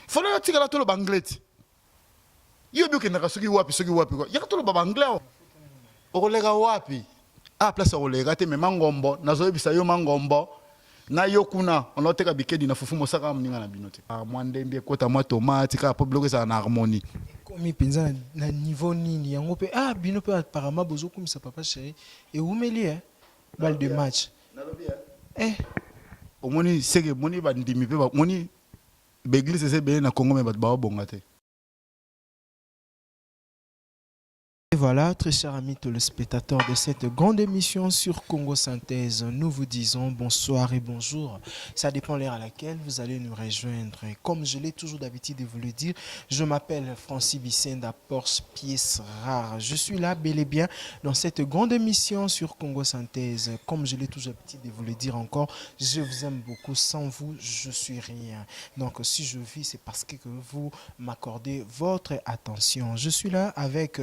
Fallait la tigala tout le banglais. Yo bio kena soki wapi quoi. Yaka tout le banglais. Olega wapi. Ah place olega te me mangombo, nazo bisa yo mangombo. Na yo kuna, on a teka bikedi na fufu mosaka mninga na binote. Ah mwande mbie kota mwa tomate ka po bloquer ça en harmonie. Comme penza na niveau nini yango pe bino pe apparemment bozo comme ça papa chéri et oumeli balle de match. Omoni sege moni ba ndimi pe ba moni beglise se be na Congo me ba ba bonga te. Et voilà, très chers amis téléspectateurs de cette grande émission sur Congo Synthèse, nous vous disons bonsoir et bonjour. Ça dépend l'heure à laquelle vous allez nous rejoindre. Et comme je l'ai toujours d'habitude de vous le dire, je m'appelle Francis Bissenda Porsche Pièce Rare. Je suis là bel et bien dans cette grande émission sur Congo Synthèse. Comme je l'ai toujours d'habitude de vous le dire encore, je vous aime beaucoup. Sans vous, je suis rien. Donc si je vis, c'est parce que vous m'accordez votre attention. Je suis là avec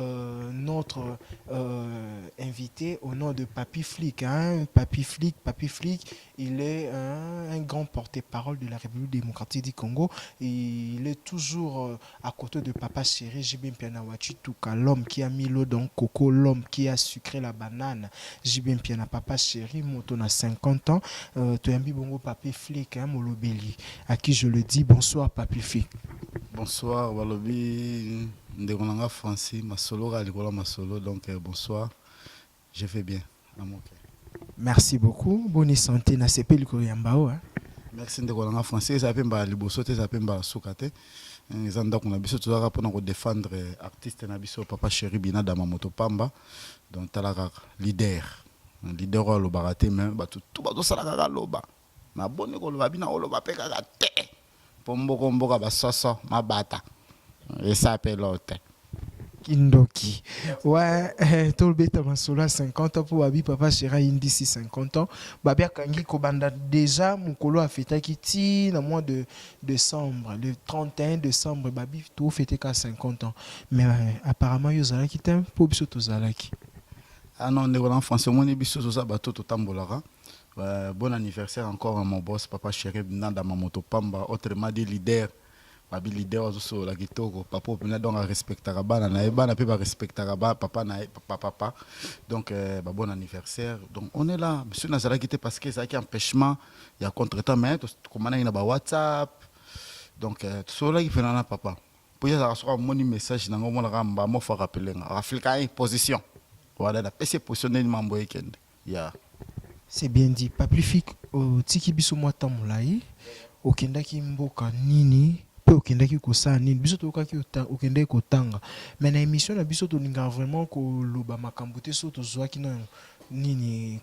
notre invité au nom de Papy Flick. Papy Flick, il est un grand porte-parole de la République démocratique du Congo. Il est toujours à côté de Papa Chéri, Jibin Piana Wachituka, l'homme qui a mis l'eau dans le coco, l'homme qui a sucré la banane. Jibin Piana Papa Chéri, Moton a 50 ans. Toyambi Bongo Papy Flick, Molobeli, à qui je le dis bonsoir Papy Flick. Bonsoir, Walobi. Ndekonanga Francis, Masolo, Alikola Masolo, donc bonsoir, je fais bien. Merci beaucoup, bonne santé, na sepe Likoyambao. Merci Ndekonanga Francis, ça peut me libosote, ça peut me soukate. Zanda qu'on a biso tout ça pour défendre artiste na biso Papa Chéri Bina Dama Moto Pamba, donc talaka leader au lobarate mais tout ba to salaka loba. Na bonne ko loba bina loba pe kaka te. Pombo kombo ka ba soso mabata. Et ça appelle l'autre. Kindoki. Ouais, Tolbeta Masola 50 ans pour Babi Papa Chéri Indisi 50 ans. Babia Kangi Kobanda déjà Mukolo a fêté Kiti dans le mois de décembre, le 31 décembre, Babi tout fêté qu'à 50 ans. Mais apparemment Yozala qui t'aime pour biso tozalaki. Ah non, on est en français, on est biso ça bateau tout tambolara. Bon anniversaire encore à mon boss Papa Chéri Nanda Mamoto Pamba, autrement dit leader. Babi leader ozo la kitoko papa opina donc respecter bana na ebana pe ba respecter papa na papa donc bon anniversaire donc on est là monsieur Nazara quitté parce que ça qui empêchement il y a contretemps mais comment na ba WhatsApp donc tout là qui fait na papa pour y avoir soit mon message na ngomona kamba mo fa rappeler Africa en position voilà la PC positionner mambo weekend ya c'est bien dit Papi Flick au tiki biso mwata mulai okendaki mboka nini okendaki kosala nini biso tokaki okendaki kotanga mais na émission na biso tolinga vraiment koloba makambo te so tozwaki na nini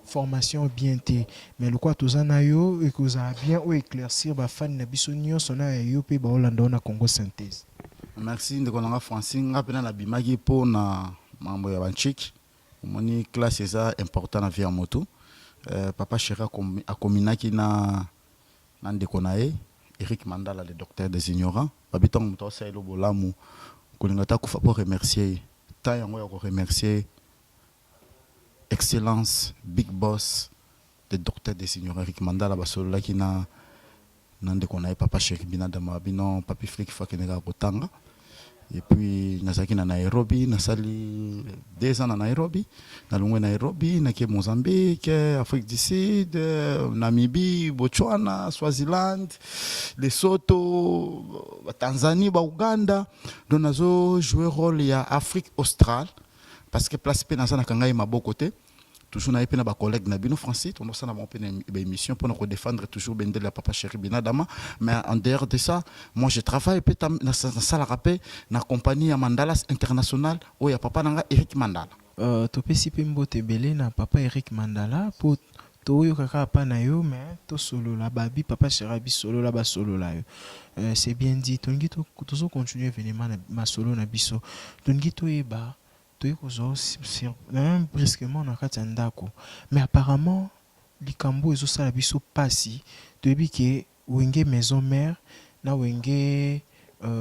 formation bien te mais lokwa toza na yo ekozala bien o éclaircir bafani na biso nyonso na yo mpe baolanda na Congo Synthèse. Merci ndekonanga Francis nga pena na bimaki mpo na mambo ya banchiki omoni classe eza important na vie ya moto Papa Chéri akominaki na ndeko na ye Eric Mandala, le docteur des ignorants. Babiton muto sa elo bolamu kolingata kufa pour remercier ta yango ya ko remercier excellence big boss le docteur des ignorants Eric Mandala basolola ki na ndeko na Papa Chéri Bina Dama bino Papi Flick fa keneka kotanga. Et puis nazaki na Nairobi nasali 2 ans na Nairobi na longwe Nairobi na ke Mozambique Afrique du Sud Namibie Botswana Swaziland Lesotho Tanzanie Uganda donc nazo jouer rôle ya Afrique australe parce que place pe na kangai maboko te toujours na epena ba collègue na bino Francis on ça na bon émission pour nous défendre toujours bendele Papa Chéri Bina Dama mais en dehors de ça moi je travaille peut na sala rappel na compagnie ya Mandalas International ou ya papa nanga Eric Mandala topesi pe mbote belé na papa Eric Mandala pour toyo kaka pa na yo mais to solo la babi Papa Chéri bi solo la ba solo la yo c'est bien dit tongi to continuer événement na solo na biso tongi to eba brusquement na kati ya ndako mais apparemment likambo ezosala biso pasi toyebi ke wenge maison mère na wenge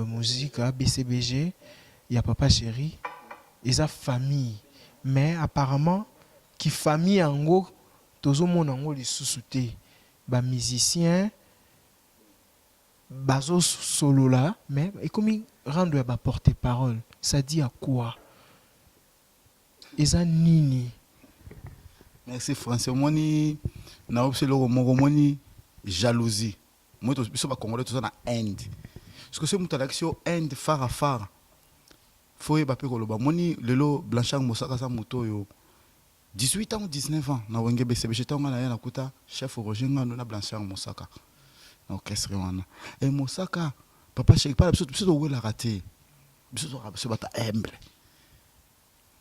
musique BCBG ya Papa Chéri eza famille mais apparemment ki famille yango tozomona yango lisusu te ba musicien bazo solo là, mais et comme rendre à porter parole, ça dit à quoi? Eza nini? Merci Français. Moni na obselo moni jalousie. Moi to biso ba congolais tout ça na Inde. Parce que c'est muta l'action Inde fara fara. Faut ba pe koloba moni lelo Blanchard Mosaka sa moto yo 18 ans ou 19 ans na wenge BCB j'étais ngana ya nakuta chef Roger ngano na Blanchard Mosaka. Na orchestre wana. Et Mosaka papa chéri pas biso wela raté. Biso bata humble.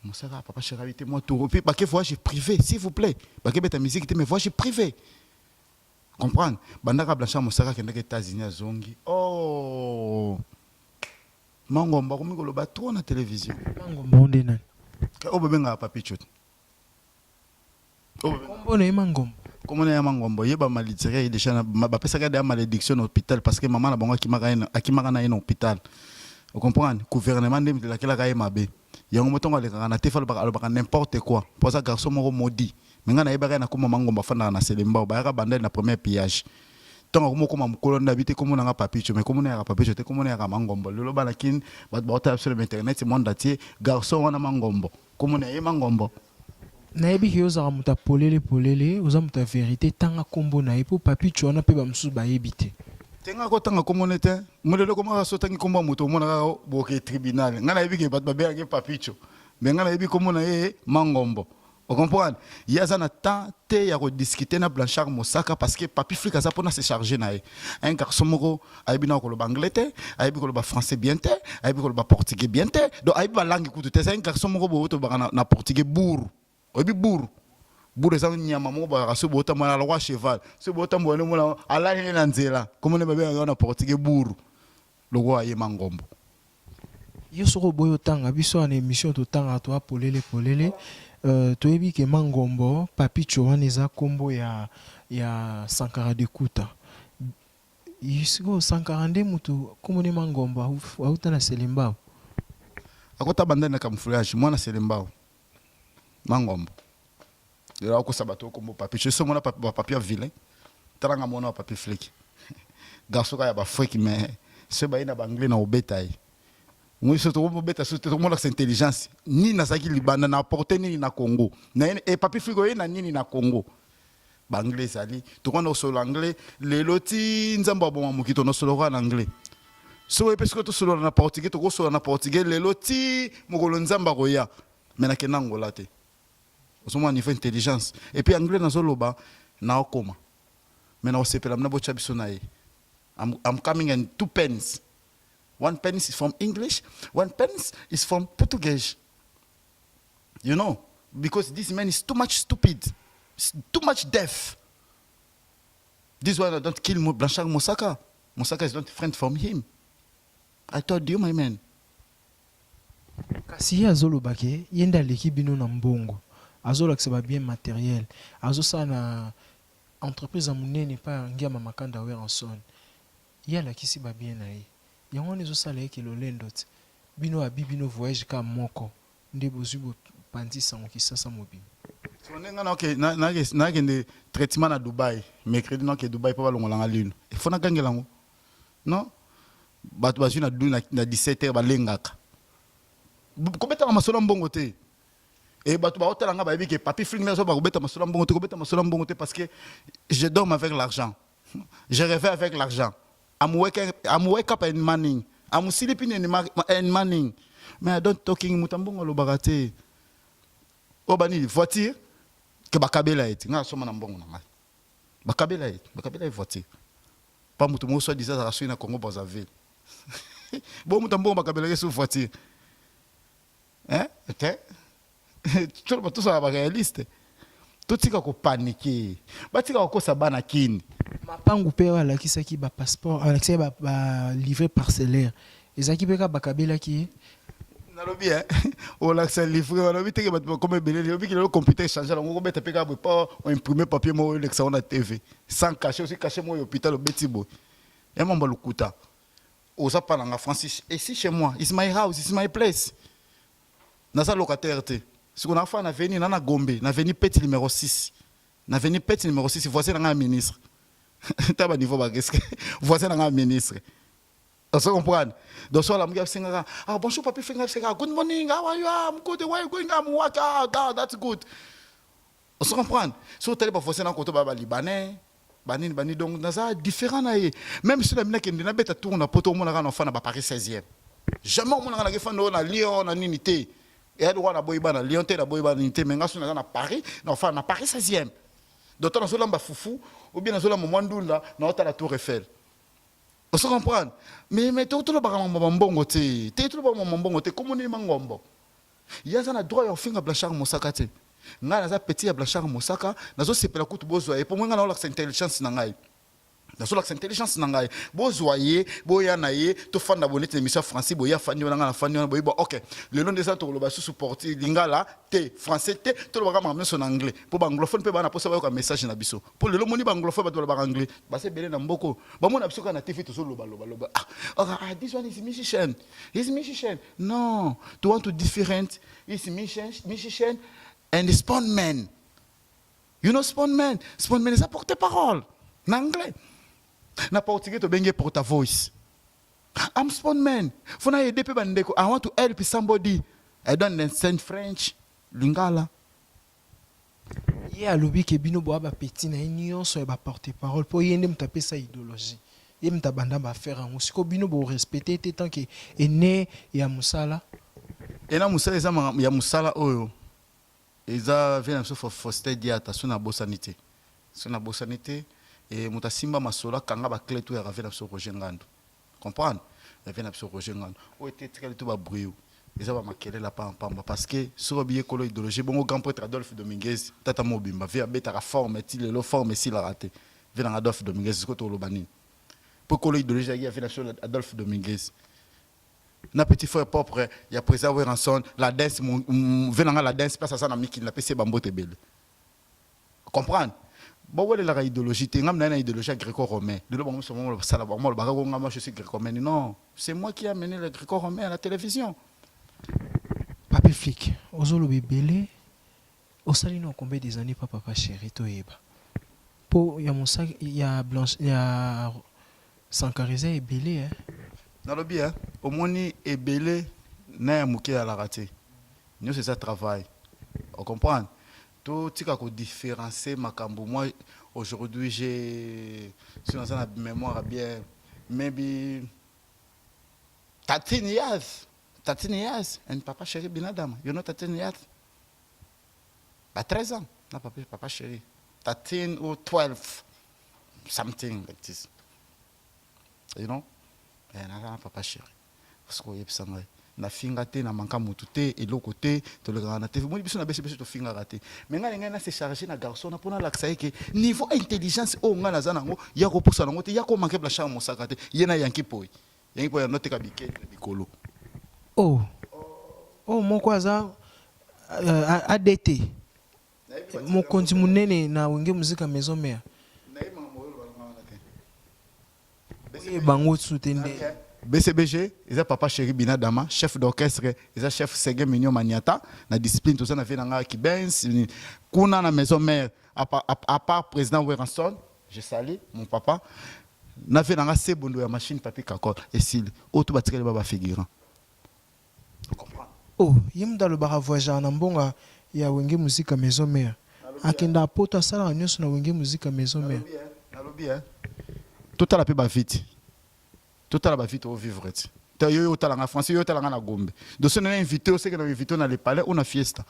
Mosaka papa chéri invité moi tout puis ba ke voyage privé s'il vous plaît. Ba ke beta musique mais voyage privé. Comprendre? Bandaka Blanchard Mosaka kenda ke États-Unis azongi. Oh. Mangomba komi koloba trop na télévision. Mangomba onde nani? O bebe nga papi chot. Kombo na mangomba. Comment na mangomba yeba malitire déjà ba pesaka de malédiction à l'hôpital parce que maman na bango akimaka na hôpital. Vous comprenez? Gouvernement de laquelle ka mabe. Yango motongo le kana te fala ba n'importe quoi. Pour ça garçon moko maudit. Menga na yeba na kuma mangomba fanda na selemba ba ka bandel na premier pillage. Tant que moi mukolo ndabite comme na papi chot mais comme na papi chot comme na mangomba. Lolo banakin ba bota sur internet monde entier garçon wana mangomba. Comme na mangomba. Nayebi ki ozaka muta polele oza muta vérité tanga kombo na epo papi chona pe ba musu ba yebite. Tenga ko tanga komone te modelo ko ma so tangi kombo muto mona ka boke tribunal ngana yebi ke bat ba be papi cho mais ngana yebi komona mangombo. Vous comprenez? Il y a un temps te ya ko discuter na Blanchard Mosaka parce que papi Flic a pour se charger na un garçon moko ayebi na ko lo anglais ayebi ko lo français bien te ayebi ko lo portugais bien te donc ayebi ba langue kutu te c'est un garçon moko bo to ba na portugais bourru. Obi bourru bourru ça nyama mo ba so bota mo na roi cheval so bota mo ne mo na ala ni na nzela comme ne ba be na portugais bourru le roi ye mangombo Yo soko boyo tanga biso en émission to tanga to polele to yebi ke mangombo papi choane eza kombo ya Sankara de Kuta yisiko Sankara nde mutu kombo ne mangombo auta na selemba akota banda na camouflage mwana selemba mangombo yo ako sabato kombo papi je so mona papi vilain taranga mona papi Flic garçon ka ya ba Flic mais se ba ina ba anglais na obetaï moi je trouve obeta so tout monde intelligence ni na saki libanda na porter ni na Congo na et papi Flic na nini na Congo ba anglais ali to kono solo anglais le loti nzamba bon mukito no solo en anglais so parce que to solo na portugais to ko solo na portugais le loti mukolo nzamba ko ya mais na kenango la te au niveau intelligence et puis anglais dans zoloba na okoma mais na osepela mna bocha biso na I'm coming in 2 pens. 1 pen is from English, 1 pen is from Portuguese. You know, because this man is too much stupid, too much deaf. This one I don't kill Blanchard Mosaka. Mosaka is not a friend from him. I told you, my man. Kasi azoloba ke yenda leki bino na mbongo. Azolakisa bien matériel. Azosa na entreprise a munene pa ngia mamakanda we en son. Yala kisi ba bien na ye. Yango nezo sala ke lolendo ti. Bino abibino voyage ka moko. Nde bozubo pandi sango kisasa mobile. So nenga na okay na kende traitement na Dubai. Mercredi na ke Dubai pa balongola nga lune. Il faut na gangela ngo. Non? Batu bazu na 17h balengaka. Kobeta masolo mbongo te. Et batu ba hôtel nga ba yebi ke papi Flic na so ba kobeta masolo mbongo te parce que je dors avec l'argent. Je rêve avec l'argent. I'm wake up in morning. I'm sleeping in morning. Mais I don't talking mutambongo lo bagate. Obani voiture que bakabela eti. Nga soma na mbongo na ngai. Bakabela voiture. Pas mutumo so disait ça rasui na Congo Brazzaville. Bon mutambongo bakabela sur voiture. Hein? Tout ça va réaliste. Tout tika ko paniquer. Ba tika ko sabana kini. Mapangu pe wala kisaki ba passeport, alexé ba livret parcellaire. Ezaki peka bakabela ki nalobi on l'accès livré on lobi teke ba comme belé lobi ki le computer changer on ko beta peka pas imprimer papier mo lexa on a TV sans cacher aussi cacher mo hôpital beti boy. Et mon balukuta. Oza pa na Francis ici chez moi, it's my house, it's my place. Na sa locataire te. Si on a fait na Gombe, na veni petit numéro 6. Na veni petit numéro 6, voici un ministre. t'as pas niveau risque voisin un ministre on se comprend donc soit la muga singa ah bonjour papi finga singa good morning how are you I'm good why you going I'm work that's good on se comprend so tele pas voisin na côté ba libanais bani donc naza différent na même si la mina qui na beta tourna poto mona kana fana ba Paris 16e jamais mona kana fana na Lyon na unité et a droit na boyba na Lyon te na boyba na unité mais ngaso na Paris na fana na Paris 16e donc on a zolamba foufou ou bien na zolamba mwandunda na hôtel la Tour Eiffel. On se comprend. Mais tout le monde est bon côté. Tout le monde est bon côté. Comment on est mangombo? Il y a un droit à faire un blanchard mosaka. Nga na petit à blanchard mosaka. Na zo sepela kutu bozo. Et pour moi nga na l'accent intelligence na ngai. Na zo l'accent intelligence na ngai. Bozoyer, boya naye, to fan d'abonné de l'émission français, boya fani na nga fani na boy. OK. Le nom des autres le basu supporter lingala te français te tout le monde même son anglais. Pour anglophone pe bana posa ba ko message na biso. Pour le moni ba anglophone ba to ba anglais. Ba se belé na mboko. Ba mona biso kana TV to so loba. Ah, this one is musician. He's musician. No, to want to different. He's musician and the spawnman. You know spawnman? Spawnman is a porte-parole. En anglais. Na portugais to benge porta-voice. I'm spawnman. Fona aider pe bandeko. I want to help somebody. I don't understand French. Lingala. Yeah, lobi ke bino bo ba petit na union so ba porte-parole pour yende mtaper sa idéologie. Yem tabanda ba faire en aussi ko bino bo respecter tant que né ya musala. Et na musala eza ya musala oyo. Eza vena so foster diata sona bosanité. Sona bosanité et mutasimba masola kanga ba clé tout ya vena so Roger Ngando. Comprendre? Vena so Roger Ngando. O était très tout ba bruit. Eza ba makele la pamba parce que sur biye kolo idéologie bon grand prêtre Adolphe Dominguez tata mobimba via beta forme ti le forme si la raté. Vena Adolphe Dominguez ko to lo banini. Pour kolo idéologie ya vena so Adolphe Dominguez. Na petit frère propre ya président Weranson la danse venanga la danse place ça na miki na PC bambote belle. Comprendre? Bon ouais la idéologie te ngam na idéologie gréco-romain. De lo bango somo ça la bango ba ko ngama je suis gréco-romain. Non, c'est moi qui ai amené le gréco-romain à la télévision. Papi flic, ozolo bebele. Osali no combien des années papa chéri to yeba. Po ya monsa ya blanche ya Sankarize ebele hein. Dans le bien, au moins est belé, n'a mouké à la raté. Nous c'est ça travail. On comprend. Tout ce qui a différencié ma cambo. Moi aujourd'hui j'ai sur la mémoire bien maybe 13 years. 13 years and papa chéri binadam. You know 13 years? Pas 13 ans. Non papa chéri. 13 or 12 something like this. You know? Na papa chéri parce que yebisa ngai na finga te na manka mutu te eloko te to le gana te moi biso na bese to finga raté mais ngai na se charger na garçon na pona laksa ke niveau intelligence o nga na zanango ya ko pusa nango te ya ko manke blanchard mosaka te yena yanki poy ya note ka bike bikolo oh moko aza ADT mokonzi munene na wenge muzika maison mère bango soutende BCBG ils papa chéri binadama chef d'orchestre ils chef Seguin Mignon Maniata na discipline tout ça na venanga ki benz kuna na maison mère à part président Weranson je salue mon papa na venanga sebondo ya machine papier kakol et s'il auto batikele baba figurant comprendre oh yimda le bara voyager na mbonga ya wenge musique maison mère akenda poto sala nyonso na wenge musique maison mère na lobby hein tout à la paix ba vite tout à la vite au vivre te yo tala nga français yo tala nga na gombe donc on a invité au que na invité na le palais on a fiesta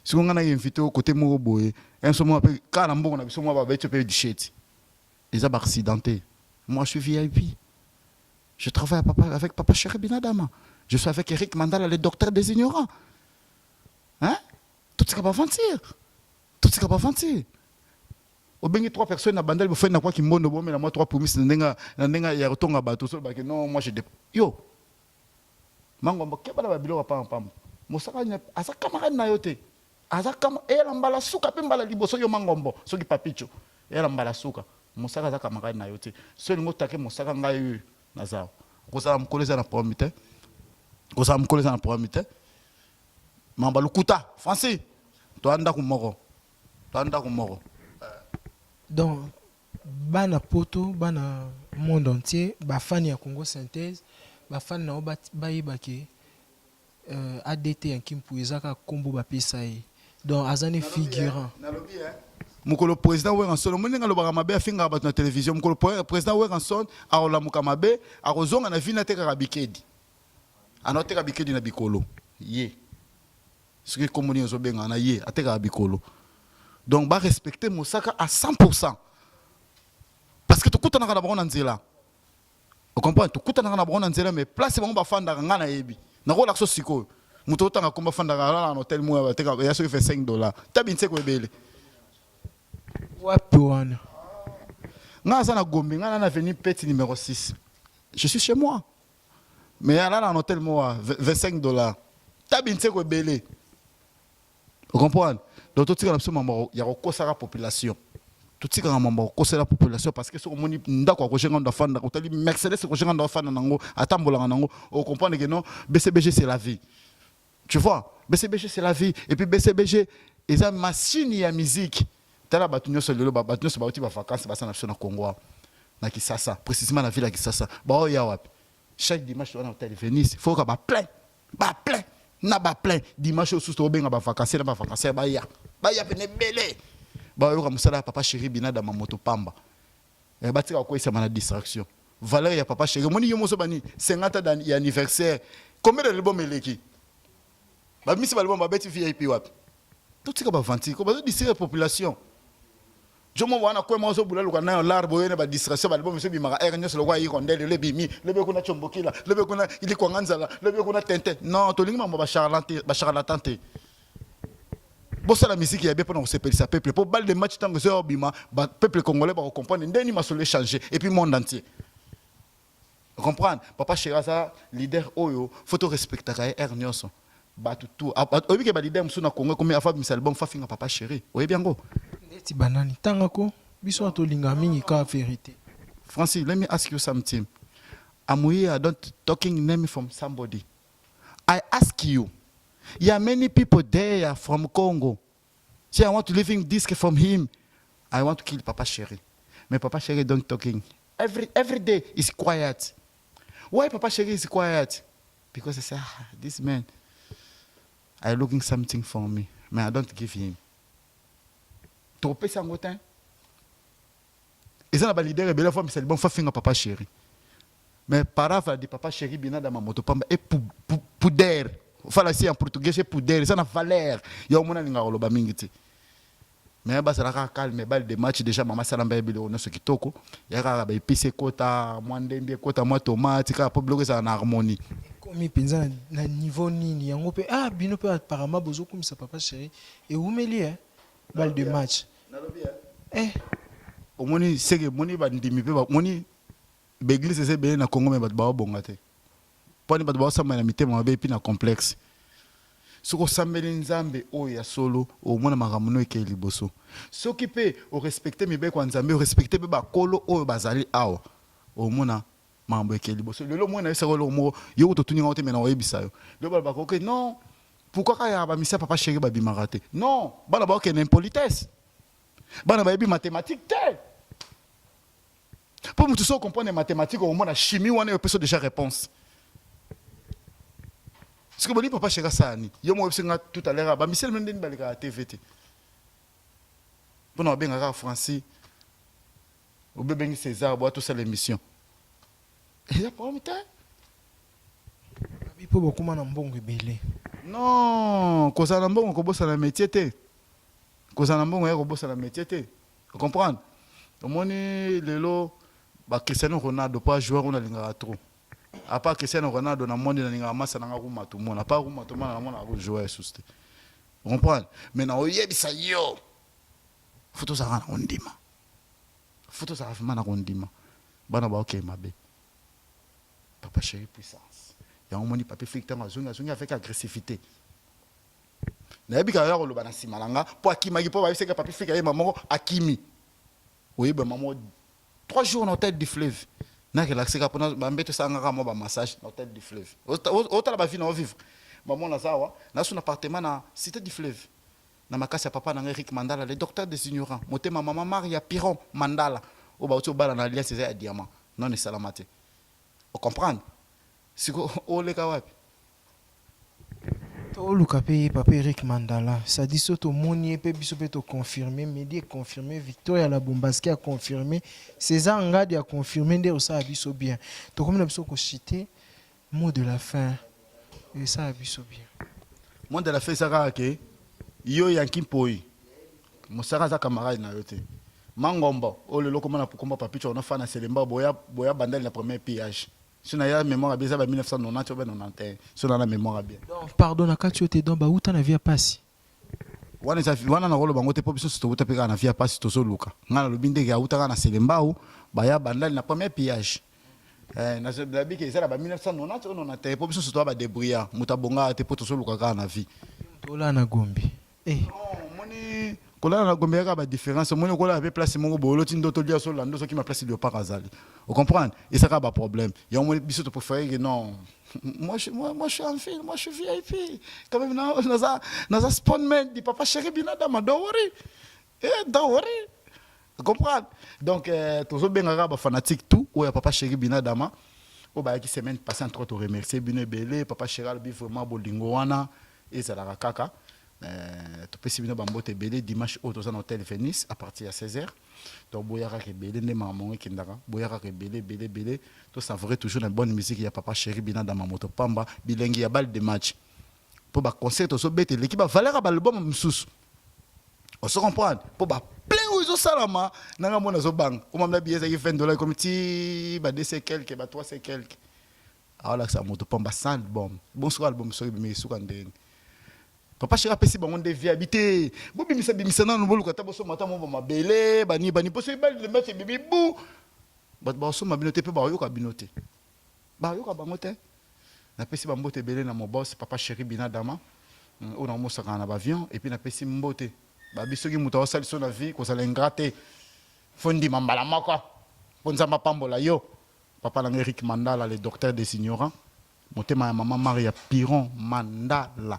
si on a invité au côté mo boye un somo appelle kana mbongo na biso mo ba bete pe du shit ils ont accidenté moi je suis VIP je travaille avec papa chéri binadama je suis avec Eric Mandala le docteur des ignorants hein tout ce qu'on va mentir au bengi 3 personnes na bandal bo fait na quoi qui mondo bo mais na moi 3 promis na ndenga ya rotonga bato so ba que non moi je yo mangombo ke bala babilo pa pam mosaka nya asa camarade na yote asa kama ela mbala suka pe mbala liboso yo mangombo so ki papicho ela mbala suka mosaka asa camarade na yote so lingo take mosaka ngai na zao kozala mkoleza na promité kozala mkoleza na promité mamba lukuta français to anda ku moko donc bana poto bana monde entier bafani ya Congo Synthèse bafani na bayeba ke ADT ya Kimpu ezaka kombo bapesa ye donc azane figurant mukolo président Weranson moninga lobaka mabe afinga bato na télévision mukolo président Weranson aolamuka mabe akozonga na vina tekaka bikedi anoteka bikedi na bikolo ye soki komoni ozobenga na ye atekaka bikolo donc ba respecter mosaka à 100% parce que tokutanaka na bango na nzela vous comprenez tokutanaka na bango na nzela mais place bango bafandaka nga na yebi nakola so sikoyo muto otanga komba fandaka na hotel moya bateka ya soki fait $5 tabinse ko ebele wapi wana nga aza na Gombe nga na avenue Petit numéro 6 je suis chez moi mais là dans hôtel moya $25 tabinse ko ebele vous comprenez donc tout tika na biso mambo ya kokosaka population tout tika na mambo kokosela population parce que soko moni ndako akojenga ndo fanda kotali Mercedes akojenga ndo fanda nango atambolanga nango on comprend que non BCBG c'est la vie tu vois BCBG c'est la vie et puis BCBG eza machine ya musique tala batu nyonso lelo batu nyonso bauti ba vacances basa na biso na Congo na Kisasa précisément la ville ya Kisasa ba oya wapi chaque dimanche on a hôtel Venise faut ka ba plein na ba plein dimanche sous to benga ba vacances na ba vacances ba ya pene belé ba yoka musala papa chéri binada mamoto pamba e batika ko isa mana distraction valeur ya papa chéri moni yo moso bani 50 ans anniversaire combien de albums eleki ba misi ba album ba beti VIP wapi tout tika ba vanti ko ba distraire population je mo wana ko mo so bula luka na larbo yene ba distraction ba album so bi maka er nyos lo kwa yi kondele le bimi lebe kuna chombokila lebe kuna ili kwa nganzala lebe kuna tente non to lingi mambo ba charlatan te bossa la musique ya bien pour se périr sa peuple pour balle de match tant que ça bima peuple congolais va comprendre ndeni masole changer et puis monde entier comprendre papa Chiraza leader oyo faut respecter ka er nyos batu tout obi ke ba leader msuna Congo comme afa misal album fa finga papa chéri oye bien go ndeti banani tangako biso to linga mingi ka vérité Francis let me ask you something I'm here don't talking name from somebody I ask you there are many people there from Congo say I want to living disc from him I want to kill papa chéri mais papa chéri don't talking every day is quiet why papa chéri is quiet because I say this man I looking something for me but I don't give him topé sangotin et ça na ba leader rebelle fois c'est bon fa finga papa chéri mais parafra de papa chéri binada mamoto pamba et poudre fala si en portugais c'est poudre ça na valeur ya omona linga koloba mingi ti mais ba sala calme balle de match déjà mama salamba ebile ono so kitoko ya ka ba épicé kota mwandembe kota mwa tomate ka po bloquer ça na harmonie komi penza na niveau nini yango pe bino pe apparemment bozo komisa papa chéri et umeli balle de match omoni sege moni ba ndimi pe ba moni l'église c'est bien na Congo mais ba bonga te poni ba ba samba na mitema ba epi na complexe soko sambeli nzambe o ya solo o mona makamuno eke liboso soki pe o respecter mibe kwa nzambe o respecter pe ba kolo o bazali awa o mona mambo eke liboso lelo mona esa ko lo mo yo to tuninga ote mena o yebisa yo le ba ko ke non pourquoi ka ya ba misa papa chéri ba bimarate non bana ba ke n'impolitesse bana ba yebi mathématique te pour mutu so comprendre mathématique au moins la chimie on a besoin déjà réponse ce que boni papa chéri sani yo mo besoin tout à l'heure ba misel mendeni balika TVT pour no benga ka Francis au bébé César boit tout ça l'émission et là pour mita bipo bokuma na mbongo ebele non koza na mbongo ko bossa na métier te koza na mbongo ya ko bossa na métier te vous comprendre omoni lelo ba Cristiano Ronaldo pas joueur on a linga trop à part Cristiano Ronaldo na monde na linga massa na nguma tout monde à part nguma tout monde na mona ko joueur souste vous comprenez mais na oyebisa yo photo ça na ondima photo ça vraiment na ondima bana ba OK mabe papa chéri puissance ya omoni papier flic tanga zunga avec agressivité na yebika ya ko loba na simalanga po akimaki po ba biseka papier flic ya maman akimi oyeba maman 3 jours dans tête du fleuve na relaxer ka pona ba mbeto sanga ka mo ba massage dans tête du fleuve otala ba vie na vivre maman na zawa na son appartement na cité du fleuve na makasi ya papa na Eric Mandala le docteur des ignorants motema maman Maria Piron Mandala au bas au bas dans l'alliance c'est un diamant non est salamate on comprend si o le kawapi toluka mpe papa Eric Mandala ça dit soto moni mpe biso mpe toconfirme Medi confirmé Victoria la Bombaski a confirmé César Ngadi a confirmé nde osala biso bien tokomi na biso kochite mot de la fin esala biso bien mot de la fin ezaka ke yo yanki mpoi mosaka aza camarade na yo te mangombo oyo lelo komona komba papicho onafana selemba boya bandali na premier pillage si na ya mémoire bien ça ba 1990 ou bien 91 si na mémoire bien donc pardon na kati yo te donc bauta na via pasi wana na rolo bango te po biso tobota pe na via pasi tozoluka nga na lobi ndenge autaka na selembao baya bandali na premier pillage na dabi ke ezala ba 1990 ou 91 po biso toba ba débrouillard mutabonga te po tozoluka kaka na vie tola na gombi moni kolala na gombe yaka ba différence moni kola be place moko bolo ti ndoto lia so lando so ki ma place de pas azali vous comprenez et ça ka ba problème et on biso to préférer que non moi je suis en film moi je suis VIP quand même na spawnman di papa chéri binada ma dawari dawari vous comprenez donc tozo benga ba fanatique tout ou papa chéri binada ma o ba ki semaine passée entre to remercier bino belé papa chéri bi vraiment bolingo wana et ça la kaka tu peux suivre bambote belé dimanche au dans hôtel Venice à partir de 16h donc boyaka ke belé ne maman ki ndaka boyaka ke belé to savourer toujours une bonne musique ya papa chéri bina dans Mamoto Pamba bilengi ya balle de match pour ba concert to so bete l'équipe va valeur ba album msusu on se comprend pour ba plein ozo salama nanga mona zo bang o mamla billet za $20 comme ti ba 2 quelques ba 3 quelques alors ça Mamoto Pamba 100 album bon sur album so bi me sukandeni papa chéri apesi bango nde viabilité bobimisa nano boluka ta bosoma ata mo mabele bani poso ebali le match bibi bu bato basoma bino te mpe bayoka bino te bayoka bango te napesi bambote ebele na mobos papa chéri bina dama oyo namosaka na bavion epuis napesi mbote babi soki moto aosali so na vie kozala ingrat te fo ndima mbala moko mpo nzambe apambola yo papa nanga Eric Mandala le docteur des ignorants motema ya mama Maria Piron Mandala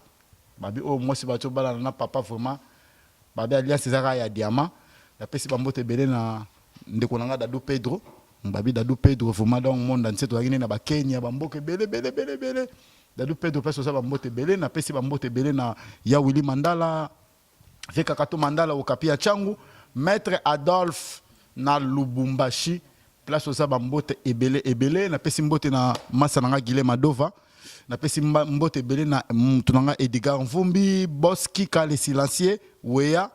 babi o mwasi bato bala na papa vraiment babi alliance ezaka ya diamant napesi bambote ebele na ndeko nanga Dadu Pedro babi Dadu Pedro vraiment dans monde entier to na ba Kenya bamboke belé Dadu Pedro place osa bambote ebele napesi bambote ebele na ya Willy Mandala Veka Kato Mandala au Kapia Changu maître Adolphe na Lubumbashi place osa bambote ebele napesi mbote na masa nanga Guilhem Madova napesi mbote belé na tunanga Edgar Mvumbi Boski Kale Silencieux Weya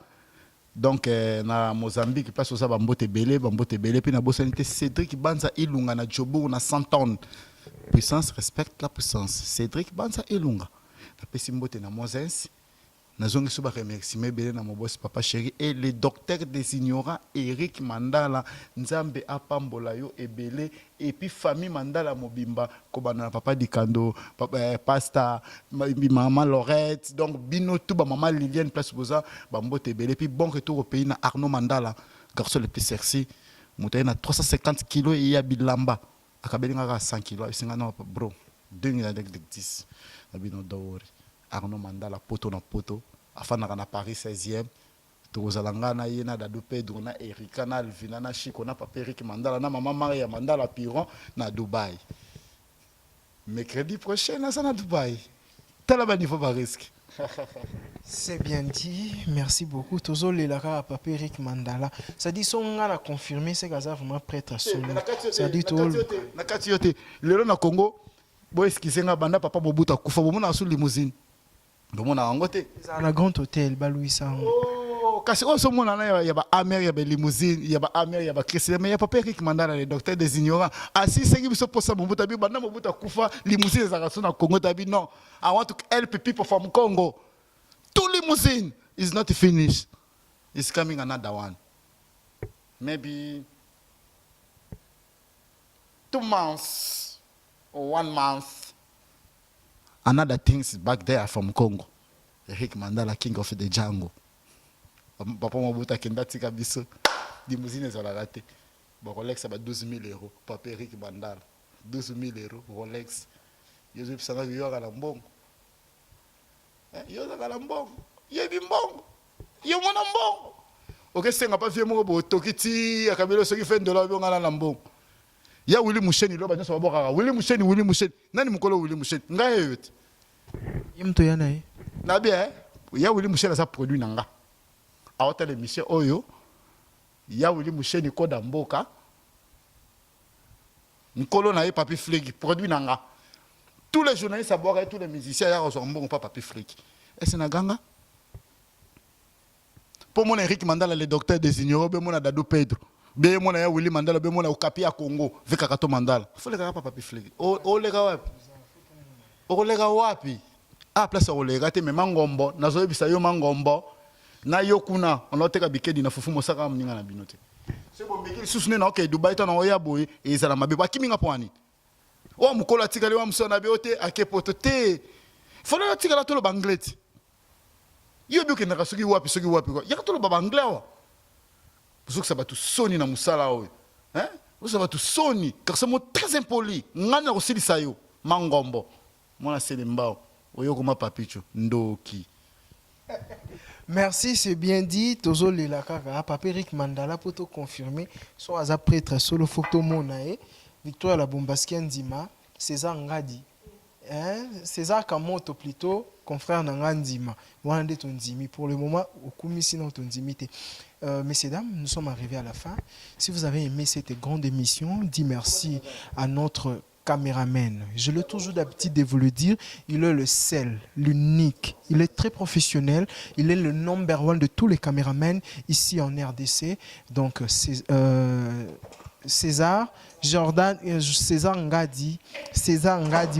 donc na Mozambique place osa bambote belé puis na bosanité Cédric Banza Ilunga na Djobour na 100 tonnes puissance respecte la puissance Cédric Banza Ilunga napesi mbote na Moses nazongi so ba remercier belé na moboss papa chéri et le docteur des ignorants Eric Mandala nzambe apambola yo ebele et puis famille Mandala mobimba kobana na papa Dikando papa pasta maman Laurette donc bino tout ba maman Liliane place boza ba mbote ebele puis bon retour au pays na Arnaud Mandala garçon le plus sexy motaye na 350 kg et ya bilamba akabelinga ka 100 kg singa na bro 2010 abino dawori Arnaud Mandala poto na poto afana na Paris 16e tozalanga na yena Dadu Pedro na Erika na Alvina na Chico na papa Eric Mandala na maman Maria Mandala Piron na Dubaï mercredi prochain na Dubaï tala ba niveau ba risque c'est bien dit merci beaucoup tozo lelaka papa Eric Mandala ça dit son nga la confirmer c'est que ça vraiment prêtre à son ça dit tout na kati yote lelo na Congo bo eskisenga banda papa Mobutu kufa bomona sur limousine bomona angote ça na grand hôtel ba Louis Sango kasi on so mona na ya ba amer ya ba limousine ya ba amer ya ba Christian mais ya papa Eric Mandala le docteur des ignorants asi sengi biso posa Mobutu bi banda Mobutu kufa limousine za kaso na Congo tabi non I want to help people from Congo two limousine is not finished is coming another one maybe 2 months or 1 month another things back there from Congo Eric Mandala king of the jungle papa Mobutu kenda tika biso limousine za la raté ba Rolex ba 12 000 euros papa Eric Mandala 12 000 euros Rolex yezo pisanga yo kala mbongo yo kala mbongo yebi mbongo yo mona mbongo Ok, c'est pas vieux moko tokiti akabelo soki fait de la bonga na mbongo. Ya Willy Moucheni lo ba nso baboka. Willy Moucheni. Nani mukolo Willy Moucheni? Nga yote. Yimto yana e. Na bien, ya Willy Moucheni ça produit nanga. A hôtel émission oyo. Ya Willy Moucheni ko da mboka. Mukolo na ye papi fleki produit nanga. Tous les journalistes à boire et tous les musiciens ya reçoivent mbongo pas papi fleki. Est-ce na ganga? Pour mon Eric Mandala, le docteur des ignorants, ben mon Dadou Pedro, ben mon ya Willy Mandala, ben mon Okapi à Congo, Vekakato Mandala. Faut les gars pas papi flégi. Oh les gars wapi. Oh les gars wapi. Ah place oh les gars te me mangombo, nazo ebisa yo mangombo. Na yokuna, on a teka bikedi na fufu mosaka mninga na binote. C'est bon bikedi susune na OK Dubai to na oya boy et ça la mabeba kiminga poani. Oh mukola tikali wa msona biote akepoto te. Faut la tikala to le bangleti. Yo bio kenda soki wapi quoi ya katolo baba anglais wa parce que ça va tout soni na musala oyo hein ça va tout soni car c'est mot très impoli ngana kosilisa yo mangombo mona selembao oyo koma papicho ndoki. Merci, c'est bien dit. Tozo lela kaka Papa Eric Mandala pour te confirmer soit aza prêtre solo photo monae Victoire la Bombaski Ndima César Ngadi César Kamoto plutôt confrère Nangandima. Pour le moment, au Koumisi Nantondimité. Messieurs, dames, nous sommes arrivés à la fin. Si vous avez aimé cette grande émission, dis merci à notre caméraman. Je l'ai toujours d'habitude de vous le dire, il est le seul, l'unique. Il est très professionnel. Il est le number one de tous les caméramans ici en RDC. Donc, César Ngadi,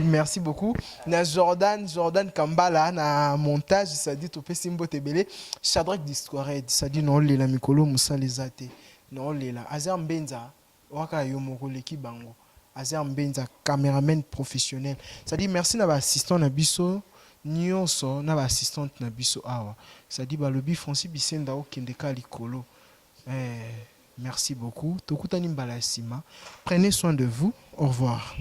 merci beaucoup. Na Jordan Kambala na montage, ça dit tout simbo tebele. Shadrach d'histoire, ça dit non la mikolo musa lezate. Non la Azer Mbenza waka yomoko leki bango. Azer Mbenza caméraman professionnel. Ça dit merci na ba assistant na biso nyonso na ba assistante na biso awa. Ça dit ba lobi Francis Bisenda okendeka likolo. Merci beaucoup. Prenez soin de vous. Au revoir.